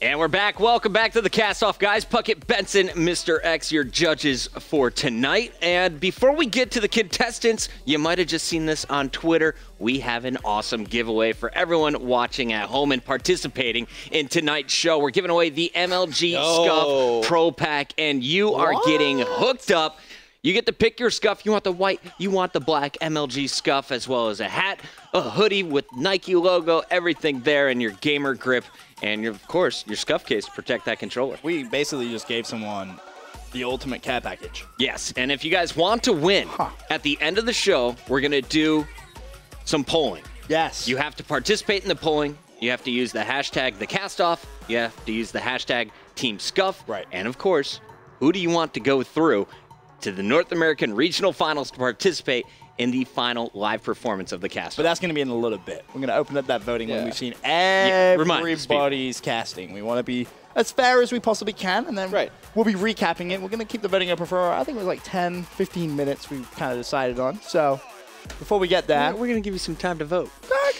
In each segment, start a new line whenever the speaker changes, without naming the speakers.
And we're back. Welcome back to the Cast-Off, guys. Puckett, Benson, Mr. X, your judges for tonight. And before we get to the contestants, you might have just seen this on Twitter. We have an awesome giveaway for everyone watching at home and participating in tonight's show. We're giving away the MLG Scuff Pro Pack, and you are getting hooked up. You get to pick your scuff. You want the white, you want the black MLG Scuff, as well as a hat, a hoodie with Nike logo, everything there, and your gamer grip. And, of course, your scuff case to protect that controller.
We basically just gave someone the ultimate cat package.
Yes, and if you guys want to win, at the end of the show, we're going to do some polling.
Yes.
You have to participate in the polling. You have to use the hashtag TheCastoff. You have to use the hashtag TeamScuff.
Right.
And, of course, who do you want to go through to the North American Regional Finals to participate in the final live performance of the cast.
But that's going to be in a little bit. We're going to open up that voting when we've seen everybody's casting. We want to be as fair as we possibly can, and then we'll be recapping it. We're going to keep the voting open for, I think it was like 10, 15 minutes we kind of decided on. So before we get there,
we're going to give you some time to vote.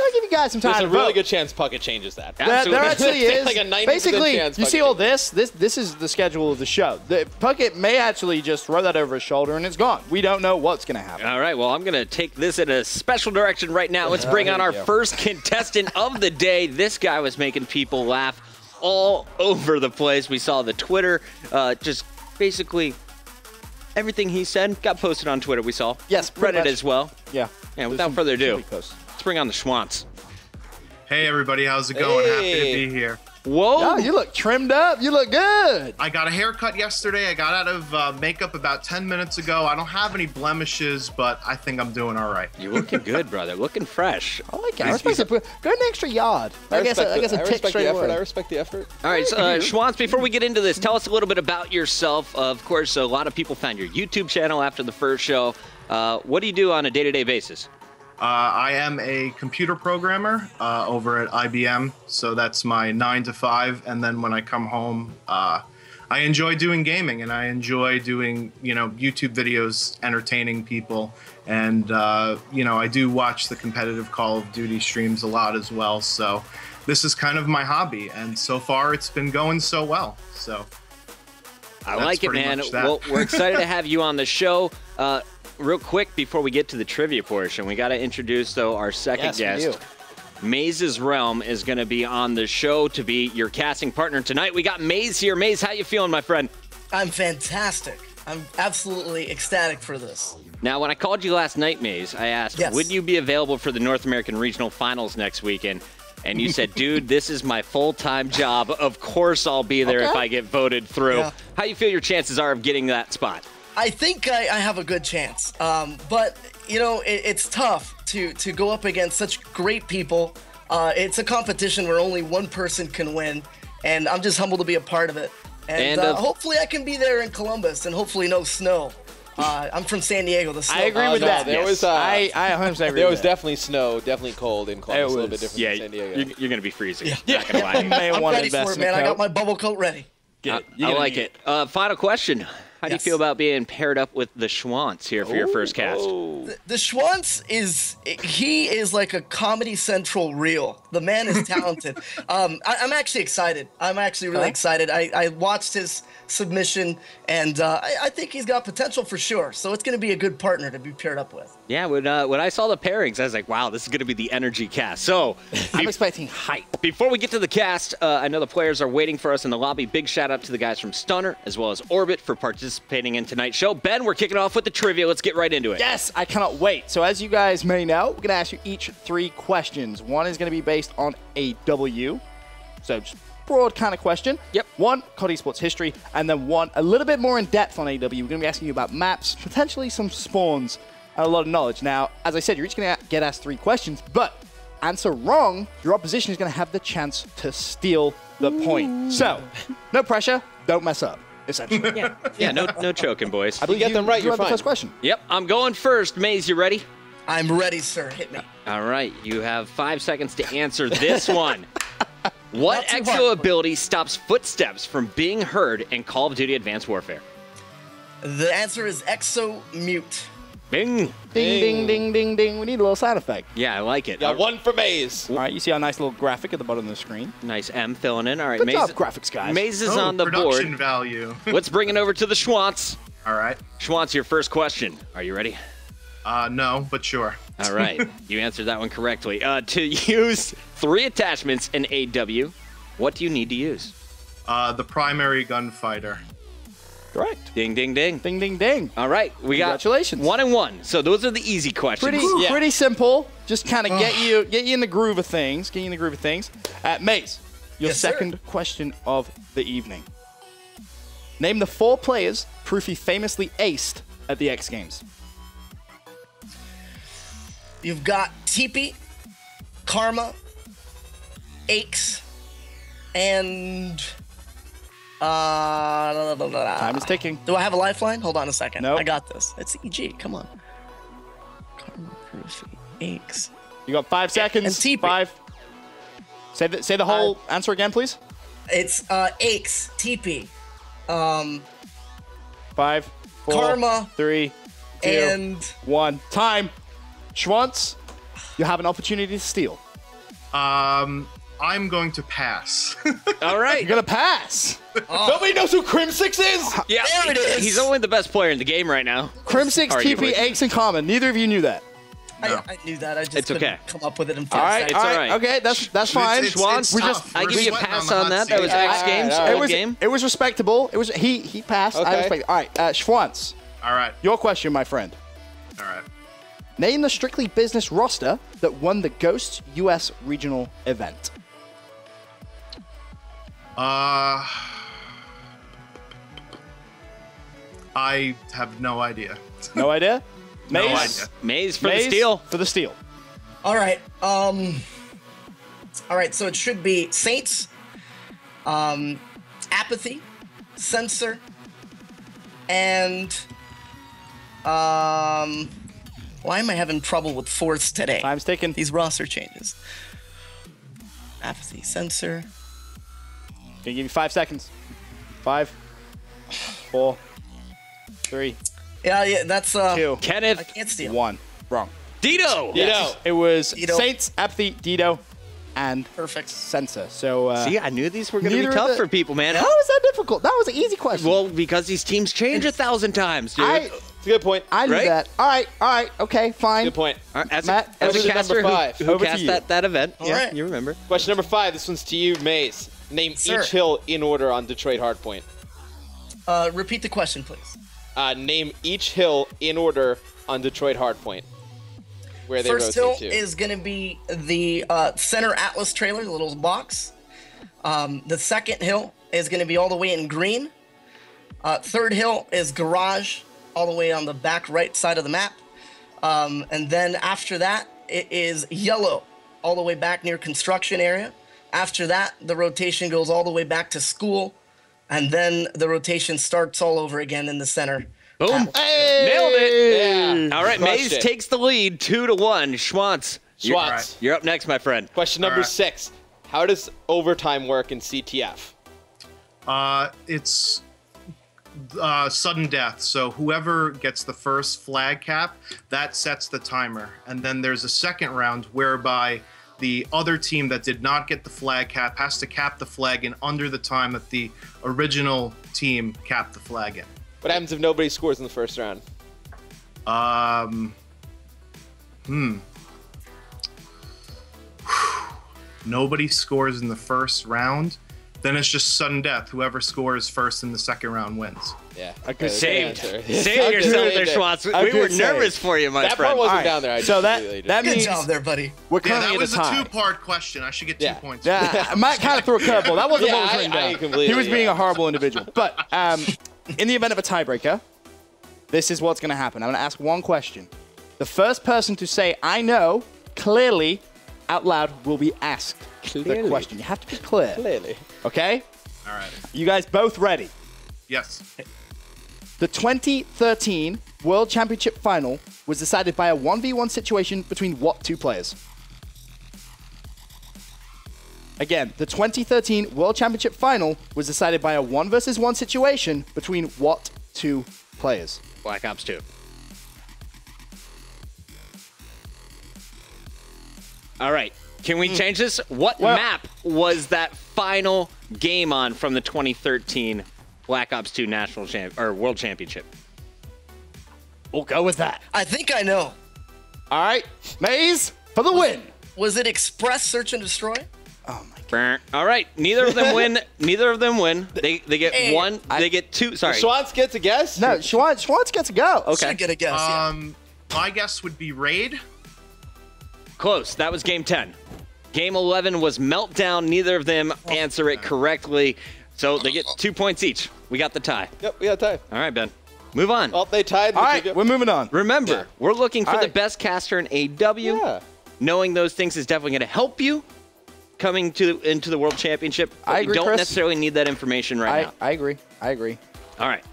I'll give you guys some time to vote.
There's a really good chance Puckett changes that.
There actually is.
Like a 90%
Basically,
chance
you see all this? This is the schedule of the show. Puckett may actually just throw that over his shoulder and it's gone. We don't know what's going to happen.
All right, well, I'm going to take this in a special direction right now. Let's bring on our first contestant of the day. This guy was making people laugh all over the place. We saw the Twitter, just basically everything he said got posted on Twitter, we saw.
Yes,
Reddit as well.
Yeah.
And without further ado, let's bring on the Schwantz.
Hey everybody, how's it going? Happy to be here.
Whoa!
Oh, you look trimmed up. You look good.
I got a haircut yesterday. I got out of makeup about 10 minutes ago. I don't have any blemishes, but I think I'm doing all right.
You're looking good, brother. Looking fresh.
I like it. I respect it. Go an extra yard. I guess a tick straight away.
I respect the effort.
All right, so, Schwantz, before we get into this, tell us a little bit about yourself. Of course, a lot of people found your YouTube channel after the first show. What do you do on a day-to-day basis?
I am a computer programmer over at IBM, so that's my 9 to 5. And then when I come home, I enjoy doing gaming, and I enjoy doing, YouTube videos, entertaining people. And, I do watch the competitive Call of Duty streams a lot as well. So this is kind of my hobby, and so far it's been going so well. So
I like it, man. Well, we're excited to have you on the show. Real quick, before we get to the trivia portion, we got to introduce, though, our second guest. Maze's Realm is going to be on the show to be your casting partner tonight. We got Maze here. Maze, how you feeling, my friend?
I'm fantastic. I'm absolutely ecstatic for this.
Now, when I called you last night, Maze, I asked, would you be available for the North American Regional Finals next weekend? And you said, dude, this is my full-time job. Of course I'll be there if I get voted through. Yeah. How do you feel your chances are of getting that spot?
I think I have a good chance, but it's tough to go up against such great people. It's a competition where only one person can win, and I'm just humbled to be a part of it. And hopefully I can be there in Columbus, and hopefully no snow. I'm from San Diego. The snow.
I agree with that.
There was,
I 100% agree.
There was definitely snow, definitely cold in Columbus. A little bit different than San Diego.
You're going to be freezing.
Yeah. I'm ready for it, man. I got my bubble coat ready.
I like it. Final question. How do you feel about being paired up with the Schwantz here for your first cast?
The Schwantz he is like a Comedy Central reel. The man is talented. I'm actually excited. I'm actually really excited. I watched his submission, and I think he's got potential for sure. So it's going to be a good partner to be paired up with.
Yeah, when I saw the pairings, I was like, wow, this is going to be the energy cast. So
I'm expecting hype.
Before we get to the cast, I know the players are waiting for us in the lobby. Big shout out to the guys from Stunner as well as Orbit for participating in tonight's show. Ben, we're kicking off with the trivia. Let's get right into it.
Yes, I cannot wait. So as you guys may know, we're going to ask you each 3 questions. One is going to be based on AW. So just broad kind of question.
Yep.
1, COD Esports history, and then 1 a little bit more in depth on AW. We're going to be asking you about maps, potentially some spawns, and a lot of knowledge. Now, as I said, you're each going to get asked 3 questions, but answer wrong, your opposition is going to have the chance to steal the point. So, no pressure, don't mess up, essentially.
Yeah, no choking, boys.
I believe
get them right, you're
have the
fine.
first question.
Yep, I'm going first. Maze, you ready?
I'm ready, sir. Hit me.
All right, you have 5 seconds to answer this one. What
Not too
exo
hard.
ability stops footsteps from being heard in Call of Duty Advanced Warfare?
The answer is Exo Mute.
Bing.
Ding, ding, ding, ding, ding. We need a little sound effect.
Yeah, I like it.
Yeah, one for Maze.
All right, you see our nice little graphic at the bottom of the screen.
Nice M filling in. All right,
Good job, graphics guys.
Maze is on the
production
board.
value.
Let's bring it over to the Schwantz.
All right.
Schwantz, your first question. Are you ready?
No, but sure.
All right. You answered that one correctly. To use 3 attachments in AW, what do you need to use?
The primary gunfighter.
Correct.
Ding, ding, ding.
Ding, ding, ding.
All right. We got
Congratulations.
1 and 1. So those are the easy questions.
Pretty simple. Just kind of get you in the groove of things. Maze, your second question of the evening. Name the 4 players Proofy famously aced at the X Games.
You've got Teepee, Karma, Aches, and
Time is ticking.
Do I have a lifeline? Hold on a second.
Nope.
I got this. It's EG. Come on. Karma, Proofy, Aches.
You got 5 seconds.
And Teepee.
5. Say the whole answer again, please.
It's Aches, Teepee,
5, 4,
Karma,
3, 2,
and
1. Time. Schwantz, you have an opportunity to steal.
I'm going to pass.
All right.
You're gonna pass.
Nobody knows who Crim6 is.
Yeah.
There it is.
He's only the best player in the game right now.
Crim6,
Arguably.
TP, Aches, and Common. Neither of you knew that.
I knew that. I just
It's
couldn't
okay.
come up with it in 5
All right,
seconds.
It's all right.
Okay, that's fine.
Schwantz,
we
tough.
just
I
We're
give you a
sweating
pass
the
on
hot
that. That was
seat.
X Games.
all right.
Good game.
It was respectable. It was he passed. I
Okay.
respect. All right, Schwantz,
All right.
your question, my friend.
All right.
Name the Strictly Business roster that won the Ghost US regional event.
I have no idea.
No idea.
No
Maze?
idea.
Maze for the
Maze
steal.
For the steal.
All right. All right. So it should be Saints, Apathy, Censor, and why am I having trouble with fourths today?
Time's ticking.
These roster changes. Apathy, Censor.
Gonna give you 5 seconds. 5, 4, 3,
Yeah, that's
2,
I
Kenneth.
can't steal.
1. Wrong.
Dito.
Yes.
It was
Dito.
Saints, Apathy, Dido, and
Perfect.
Censor. So
See, I knew these were going to be
neither of
tough
the-
for people, man.
how is that difficult? That was an easy question.
Well, because these teams change 1,000 times, dude.
It's a good point.
I knew
right?
that. All right, okay, fine.
Good point.
All right, as
Matt,
a
question
caster
number 5.
who
Over to
cast
you.
that event.
All
Yeah,
right.
you remember.
Question number 5. This one's to you, Maze. Name
Sir.
each hill in order on Detroit Hardpoint.
Repeat the question, please.
Name each hill in order on Detroit Hardpoint. Where they
First hill
rotate to.
is going to be the center Atlas trailer, the little box. The second hill is going to be all the way in green. Third hill is garage, all the way on the back right side of the map. And then after that, it is yellow, all the way back near construction area. After that, the rotation goes all the way back to school. And then the rotation starts all over again in the center.
Boom.
Hey!
Nailed it.
Yeah.
All right,
Crushed
Maze
it.
takes the lead 2-1. Schwantz.
Schwantz.
You're up next, my friend.
Question number
All right.
6. How does overtime work in CTF?
It's sudden death. So whoever gets the first flag cap, that sets the timer. And then there's a second round whereby the other team that did not get the flag cap has to cap the flag in under the time that the original team capped the flag in.
What happens if nobody scores in the first round?
Nobody scores in the first round, then it's just sudden death. Whoever scores first in the second round wins.
Yeah.
good
Saved.
answer.
Saved yourself there, Schwantz.
A
We were
good
nervous
save.
for you, my
That
friend.
part wasn't
All right,
down there. I
so
just really
that
Good
means
job there, buddy.
we're
Yeah,
currently
that was
at a
a
tie.
two-part question. I should get 2
Yeah.
points.
Yeah, Matt kind of threw a curveball. That wasn't what was
Yeah,
written
I
down.
completely-
He was being
yeah.
a horrible individual. But in the event of a tiebreaker, this is what's going to happen. I'm going to ask one question. The first person to say "I know" clearly out loud will be asked the
Clearly.
question. You have to be clear.
Clearly.
Okay?
All right.
You guys both ready?
Yes.
The 2013 World Championship Final was decided by a 1v1 situation between what 2 players? Again, the 2013 World Championship Final was decided by a 1 versus 1 situation between what 2 players?
Black Ops 2. All right. Can we change this? What map was that final game on from the 2013 Black Ops 2 World Championship?
We'll go with that.
I think I know.
All right, Maze for the win.
Was it Express Search and Destroy?
Oh my god.
All right. Neither of them win. Neither of them win. They get
Hey,
one. They get two. Sorry.
Schwantz gets a guess?
No, Schwantz gets a go.
Should get a guess. Yeah.
My guess would be Raid.
Close. That was game 10. Game 11 was Meltdown. Neither of them answer it correctly. So they get 2 points each. We got the tie.
Yep, we got time.
All right, Ben. Move on.
Well, they tied.
All right, we're moving on.
Remember, we're looking for
All
the
right.
best caster in AW.
Yeah.
Knowing those things is definitely going to help you coming into the World Championship. But
I
you
agree,
don't
Chris.
necessarily need that information right now.
I agree. I agree.
All right.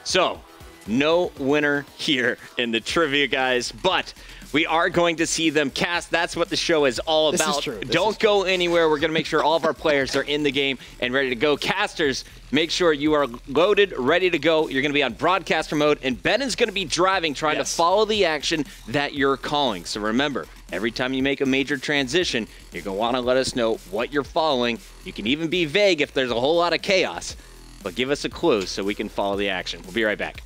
So, no winner here in the trivia, guys, but we are going to see them cast. That's what the show is all
This is
about.
true. This
Don't
is
go anywhere. We're going to make sure all of our players are in the game and ready to go. Casters, make sure you are loaded, ready to go. You're going to be on broadcaster mode, and Ben is going to be driving, trying to follow the action that you're calling. So remember, every time you make a major transition, you're going to want to let us know what you're following. You can even be vague if there's a whole lot of chaos, but give us a clue so we can follow the action. We'll be right back.